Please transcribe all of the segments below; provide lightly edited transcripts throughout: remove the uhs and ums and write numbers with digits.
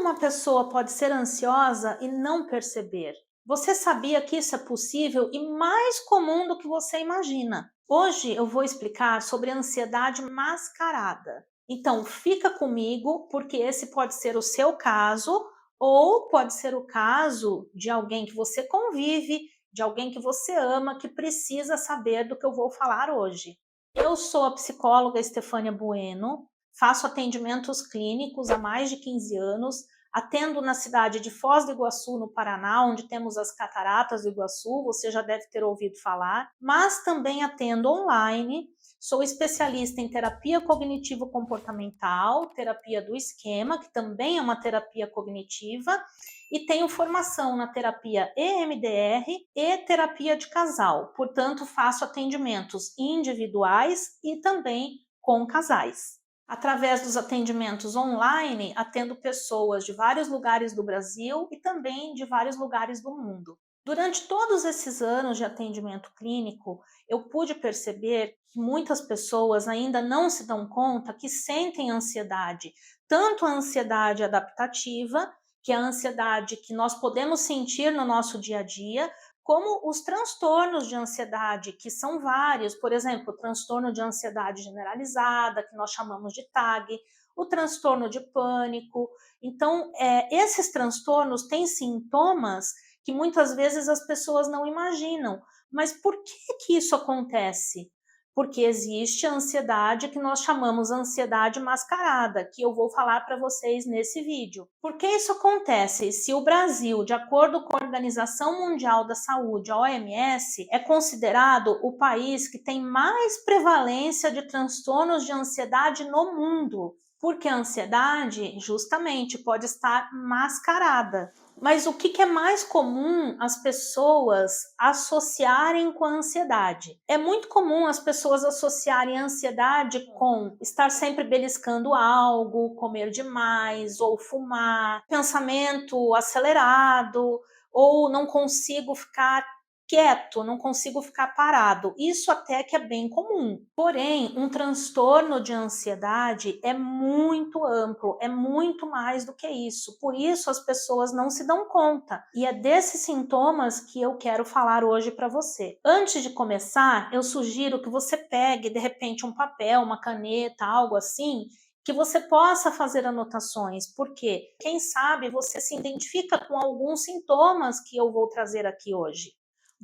uma pessoa pode ser ansiosa e não perceber? Você sabia que isso é possível e mais comum do que você imagina? Hoje eu vou explicar sobre a ansiedade mascarada. Então, fica comigo, porque esse pode ser o seu caso, ou pode ser o caso de alguém que você convive, de alguém que você ama, que precisa saber do que eu vou falar hoje. Eu sou a psicóloga Estefânia Bueno, faço atendimentos clínicos há mais de 15 anos, atendo na cidade de Foz do Iguaçu, no Paraná, onde temos as Cataratas do Iguaçu, você já deve ter ouvido falar, mas também atendo online, sou especialista em terapia cognitivo-comportamental, terapia do esquema, que também é uma terapia cognitiva, e tenho formação na terapia EMDR e terapia de casal, portanto faço atendimentos individuais e também com casais. Através dos atendimentos online, atendo pessoas de vários lugares do Brasil e também de vários lugares do mundo. Durante todos esses anos de atendimento clínico, eu pude perceber que muitas pessoas ainda não se dão conta que sentem ansiedade, tanto a ansiedade adaptativa, que é a ansiedade que nós podemos sentir no nosso dia a dia, como os transtornos de ansiedade, que são vários, por exemplo, o transtorno de ansiedade generalizada, que nós chamamos de TAG, o transtorno de pânico. Então, esses transtornos têm sintomas que muitas vezes as pessoas não imaginam. Mas por que isso acontece? Porque existe a ansiedade que nós chamamos ansiedade mascarada, que eu vou falar para vocês nesse vídeo. Por que isso acontece? Se o Brasil, de acordo com a Organização Mundial da Saúde, a OMS, é considerado o país que tem mais prevalência de transtornos de ansiedade no mundo, porque a ansiedade, justamente, pode estar mascarada. Mas o que é mais comum as pessoas associarem com a ansiedade? É muito comum as pessoas associarem a ansiedade com estar sempre beliscando algo, comer demais, ou fumar, pensamento acelerado, ou não consigo ficar quieto, não consigo ficar parado. Isso até que é bem comum. Porém, um transtorno de ansiedade é muito amplo, é muito mais do que isso. Por isso as pessoas não se dão conta. E é desses sintomas que eu quero falar hoje para você. Antes de começar, eu sugiro que você pegue de repente um papel, uma caneta, algo assim, que você possa fazer anotações, porque quem sabe você se identifica com alguns sintomas que eu vou trazer aqui hoje.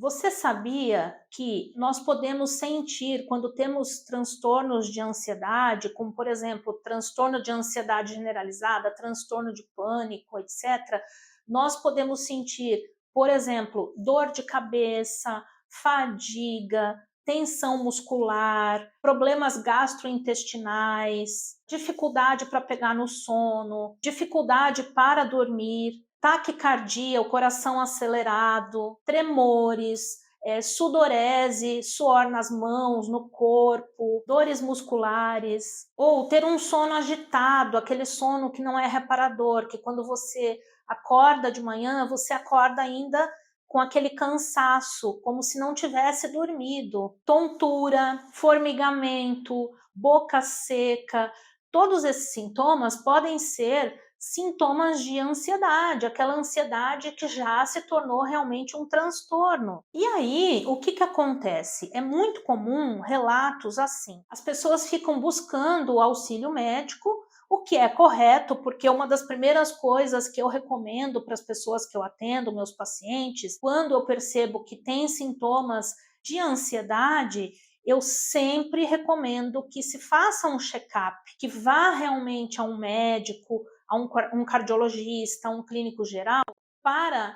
Você sabia que nós podemos sentir quando temos transtornos de ansiedade, como por exemplo, transtorno de ansiedade generalizada, transtorno de pânico, etc. Nós podemos sentir, por exemplo, dor de cabeça, fadiga, tensão muscular, problemas gastrointestinais, dificuldade para pegar no sono, dificuldade para dormir, taquicardia, o coração acelerado, tremores, sudorese, suor nas mãos, no corpo, dores musculares, ou ter um sono agitado, aquele sono que não é reparador, que quando você acorda de manhã, você acorda ainda com aquele cansaço, como se não tivesse dormido, tontura, formigamento, boca seca, todos esses sintomas podem ser sintomas de ansiedade, aquela ansiedade que já se tornou realmente um transtorno. E aí, o que acontece? É muito comum relatos assim. As pessoas ficam buscando o auxílio médico, o que é correto, porque uma das primeiras coisas que eu recomendo para as pessoas que eu atendo, meus pacientes, quando eu percebo que tem sintomas de ansiedade, eu sempre recomendo que se faça um check-up, que vá realmente a um médico, a um cardiologista, a um clínico geral, para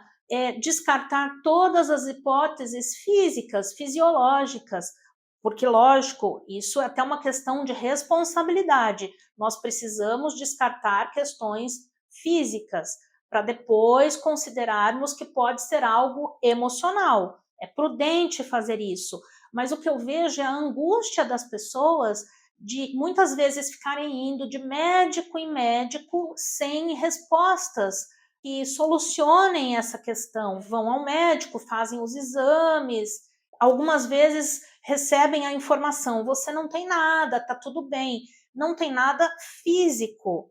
descartar todas as hipóteses físicas, fisiológicas, porque, lógico, isso é até uma questão de responsabilidade. Nós precisamos descartar questões físicas para depois considerarmos que pode ser algo emocional. É prudente fazer isso, mas o que eu vejo é a angústia das pessoas de muitas vezes ficarem indo de médico em médico sem respostas que solucionem essa questão. Vão ao médico, fazem os exames, algumas vezes recebem a informação, você não tem nada, tá tudo bem, não tem nada físico.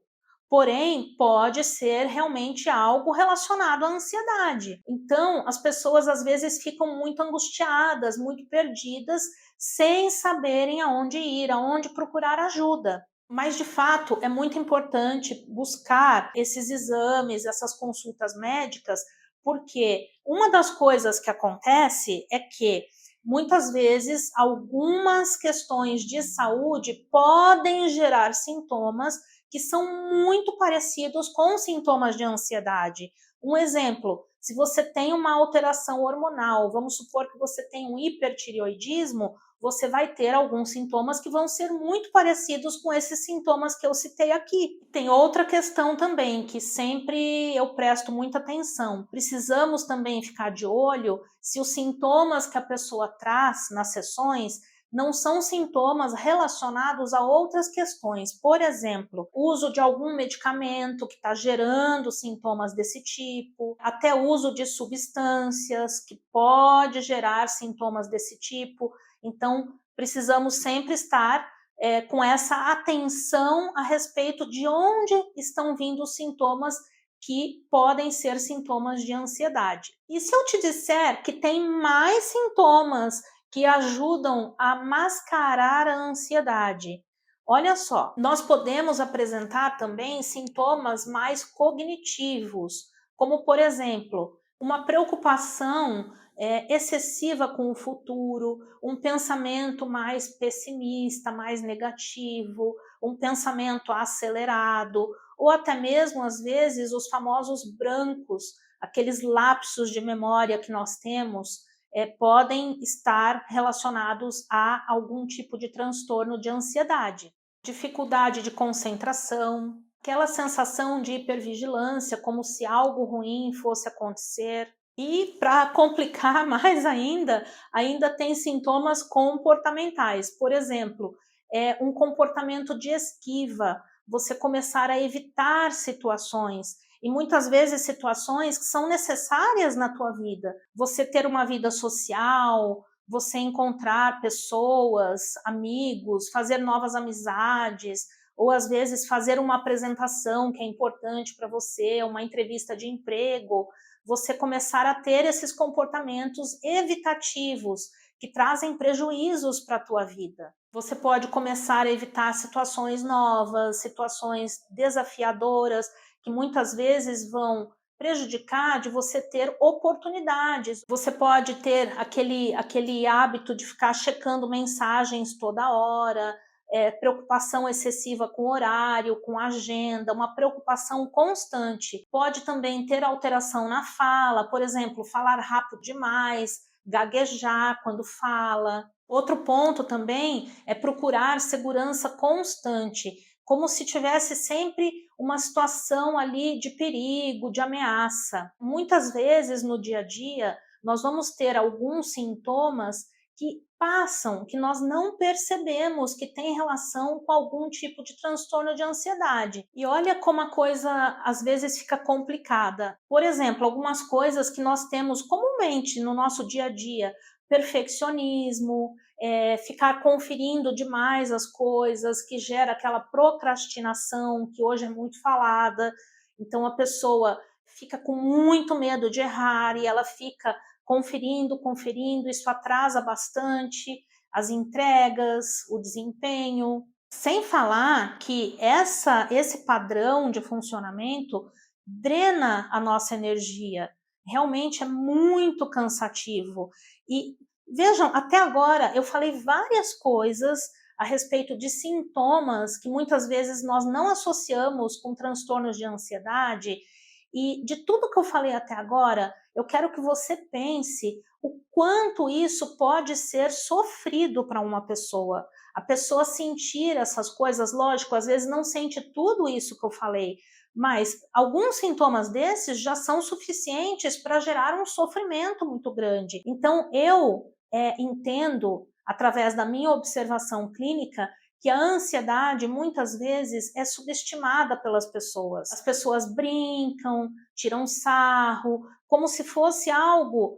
Porém, pode ser realmente algo relacionado à ansiedade. Então, as pessoas às vezes ficam muito angustiadas, muito perdidas, sem saberem aonde ir, aonde procurar ajuda. Mas, de fato, é muito importante buscar esses exames, essas consultas médicas, porque uma das coisas que acontece é que muitas vezes algumas questões de saúde podem gerar sintomas que são muito parecidos com sintomas de ansiedade. Um exemplo, se você tem uma alteração hormonal, vamos supor que você tem um hipertireoidismo, você vai ter alguns sintomas que vão ser muito parecidos com esses sintomas que eu citei aqui. Tem outra questão também que sempre eu presto muita atenção. Precisamos também ficar de olho se os sintomas que a pessoa traz nas sessões não são sintomas relacionados a outras questões. Por exemplo, uso de algum medicamento que está gerando sintomas desse tipo, até uso de substâncias que pode gerar sintomas desse tipo. Então, precisamos sempre estar com essa atenção a respeito de onde estão vindo os sintomas que podem ser sintomas de ansiedade. E se eu te disser que tem mais sintomas que ajudam a mascarar a ansiedade? Olha só, nós podemos apresentar também sintomas mais cognitivos, como, por exemplo, uma preocupação excessiva com o futuro, um pensamento mais pessimista, mais negativo, um pensamento acelerado, ou até mesmo, às vezes, os famosos brancos, aqueles lapsos de memória que nós temos, podem estar relacionados a algum tipo de transtorno de ansiedade. Dificuldade de concentração, aquela sensação de hipervigilância, como se algo ruim fosse acontecer. E para complicar mais ainda tem sintomas comportamentais. Por exemplo, um comportamento de esquiva, você começar a evitar situações, e muitas vezes situações que são necessárias na tua vida. Você ter uma vida social, você encontrar pessoas, amigos, fazer novas amizades, ou às vezes fazer uma apresentação que é importante para você, uma entrevista de emprego, você começar a ter esses comportamentos evitativos que trazem prejuízos para a tua vida. Você pode começar a evitar situações novas, situações desafiadoras, que muitas vezes vão prejudicar de você ter oportunidades. Você pode ter aquele hábito de ficar checando mensagens toda hora, preocupação excessiva com horário, com agenda, uma preocupação constante. Pode também ter alteração na fala, por exemplo, falar rápido demais, gaguejar quando fala. Outro ponto também é procurar segurança constante, como se tivesse sempre uma situação ali de perigo, de ameaça. Muitas vezes no dia a dia, nós vamos ter alguns sintomas que passam, que nós não percebemos que tem relação com algum tipo de transtorno de ansiedade. E olha como a coisa às vezes fica complicada. Por exemplo, algumas coisas que nós temos comumente no nosso dia a dia, perfeccionismo, ficar conferindo demais as coisas, que gera aquela procrastinação que hoje é muito falada. Então a pessoa fica com muito medo de errar e ela fica conferindo, isso atrasa bastante as entregas, o desempenho. Sem falar que esse padrão de funcionamento drena a nossa energia. Realmente é muito cansativo. E vejam, até agora eu falei várias coisas a respeito de sintomas que muitas vezes nós não associamos com transtornos de ansiedade. E de tudo que eu falei até agora, eu quero que você pense o quanto isso pode ser sofrido para uma pessoa. A pessoa sentir essas coisas, lógico, às vezes não sente tudo isso que eu falei, mas alguns sintomas desses já são suficientes para gerar um sofrimento muito grande. Então, eu entendo, através da minha observação clínica, que a ansiedade muitas vezes é subestimada pelas pessoas. As pessoas brincam, tiram sarro, como se fosse algo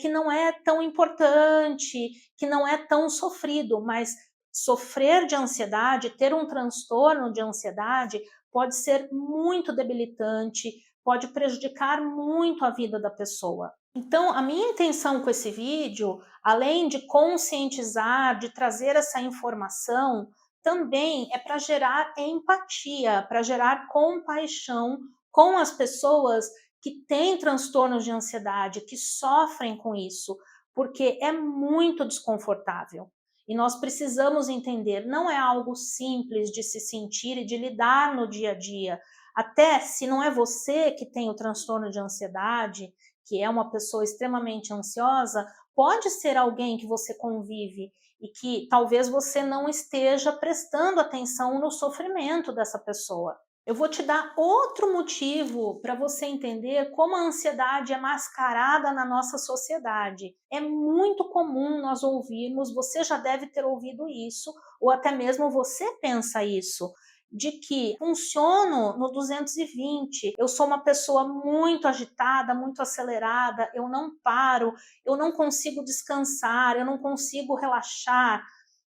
que não é tão importante, que não é tão sofrido, mas sofrer de ansiedade, ter um transtorno de ansiedade, pode ser muito debilitante, pode prejudicar muito a vida da pessoa. Então, a minha intenção com esse vídeo, além de conscientizar, de trazer essa informação, também é para gerar empatia, para gerar compaixão com as pessoas que têm transtornos de ansiedade, que sofrem com isso, porque é muito desconfortável. E nós precisamos entender, não é algo simples de se sentir e de lidar no dia a dia. Até se não é você que tem o transtorno de ansiedade, que é uma pessoa extremamente ansiosa, pode ser alguém que você convive e que talvez você não esteja prestando atenção no sofrimento dessa pessoa. Eu vou te dar outro motivo para você entender como a ansiedade é mascarada na nossa sociedade. É muito comum nós ouvirmos, você já deve ter ouvido isso, ou até mesmo você pensa isso, de que funciono no 220, eu sou uma pessoa muito agitada, muito acelerada, eu não paro, eu não consigo descansar, eu não consigo relaxar.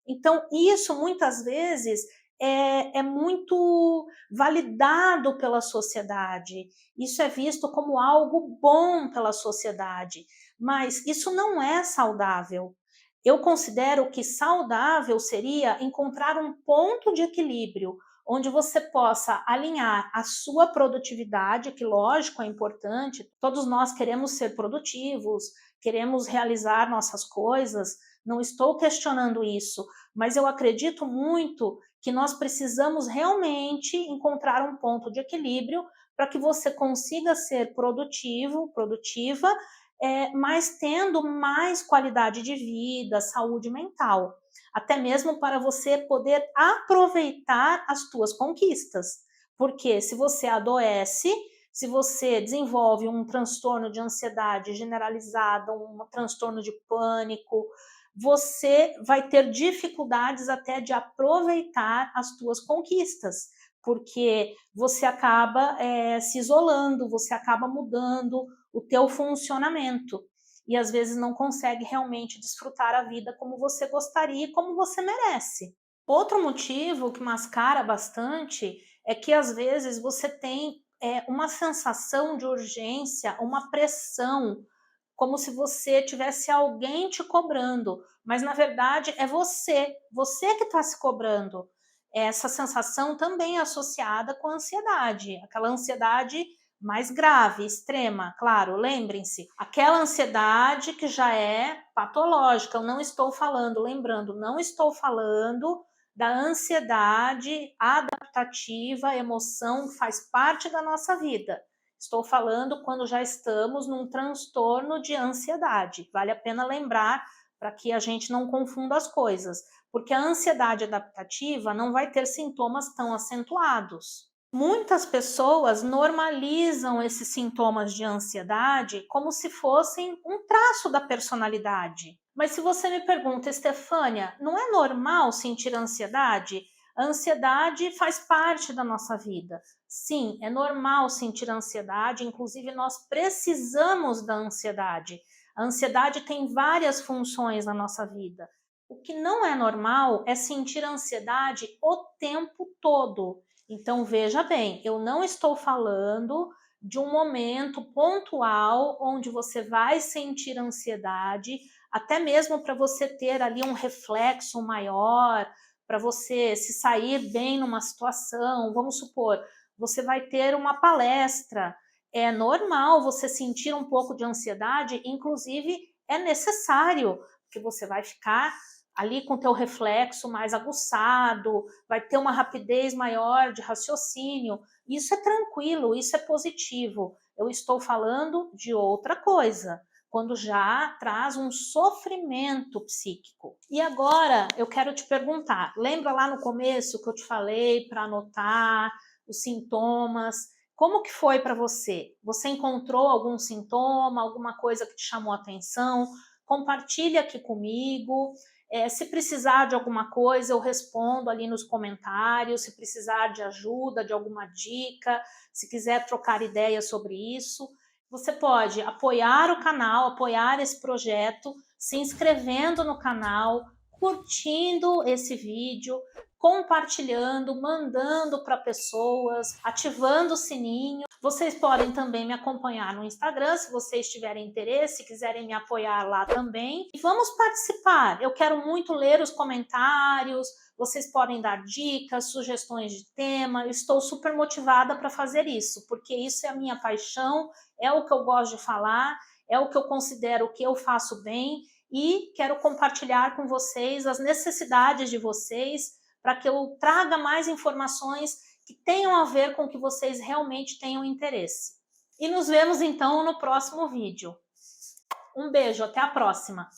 Então, isso muitas vezes é muito validado pela sociedade, isso é visto como algo bom pela sociedade, mas isso não é saudável. Eu considero que saudável seria encontrar um ponto de equilíbrio, onde você possa alinhar a sua produtividade, que lógico é importante, todos nós queremos ser produtivos, queremos realizar nossas coisas, não estou questionando isso, mas eu acredito muito que nós precisamos realmente encontrar um ponto de equilíbrio para que você consiga ser produtivo, produtiva, mas tendo mais qualidade de vida, saúde mental, até mesmo para você poder aproveitar as tuas conquistas, porque se você adoece, se você desenvolve um transtorno de ansiedade generalizada, um transtorno de pânico, você vai ter dificuldades até de aproveitar as tuas conquistas, porque você acaba se isolando, você acaba mudando o teu funcionamento e às vezes não consegue realmente desfrutar a vida como você gostaria e como você merece. Outro motivo que mascara bastante é que às vezes você tem uma sensação de urgência, uma pressão, como se você tivesse alguém te cobrando, mas na verdade é você que está se cobrando. Essa sensação também é associada com a ansiedade, aquela ansiedade mais grave, extrema, claro, lembrem-se, aquela ansiedade que já é patológica, eu não estou falando, lembrando, não estou falando da ansiedade adaptativa, emoção que faz parte da nossa vida. Estou falando quando já estamos num transtorno de ansiedade. Vale a pena lembrar para que a gente não confunda as coisas, porque a ansiedade adaptativa não vai ter sintomas tão acentuados. Muitas pessoas normalizam esses sintomas de ansiedade como se fossem um traço da personalidade. Mas se você me pergunta, Estefânia, não é normal sentir ansiedade? A ansiedade faz parte da nossa vida. Sim, é normal sentir ansiedade, inclusive nós precisamos da ansiedade. A ansiedade tem várias funções na nossa vida. O que não é normal é sentir ansiedade o tempo todo. Então, veja bem, eu não estou falando de um momento pontual onde você vai sentir ansiedade, até mesmo para você ter ali um reflexo maior, para você se sair bem numa situação. Vamos supor, você vai ter uma palestra, é normal você sentir um pouco de ansiedade, inclusive é necessário, porque você vai ficar ali com o teu reflexo mais aguçado, vai ter uma rapidez maior de raciocínio. Isso é tranquilo, isso é positivo. Eu estou falando de outra coisa, quando já traz um sofrimento psíquico. E agora eu quero te perguntar, lembra lá no começo que eu te falei para anotar os sintomas? Como que foi para você? Você encontrou algum sintoma, alguma coisa que te chamou a atenção? Compartilha aqui comigo. Se precisar de alguma coisa, eu respondo ali nos comentários. Se precisar de ajuda, de alguma dica, se quiser trocar ideias sobre isso, você pode apoiar o canal, apoiar esse projeto, se inscrevendo no canal, curtindo esse vídeo, compartilhando, mandando para pessoas, ativando o sininho. Vocês podem também me acompanhar no Instagram, se vocês tiverem interesse, quiserem me apoiar lá também. E vamos participar. Eu quero muito ler os comentários, vocês podem dar dicas, sugestões de tema. Eu estou super motivada para fazer isso, porque isso é a minha paixão, é o que eu gosto de falar, é o que eu considero que eu faço bem e quero compartilhar com vocês as necessidades de vocês para que eu traga mais informações que tenham a ver com o que vocês realmente tenham interesse. E nos vemos então no próximo vídeo. Um beijo, até a próxima!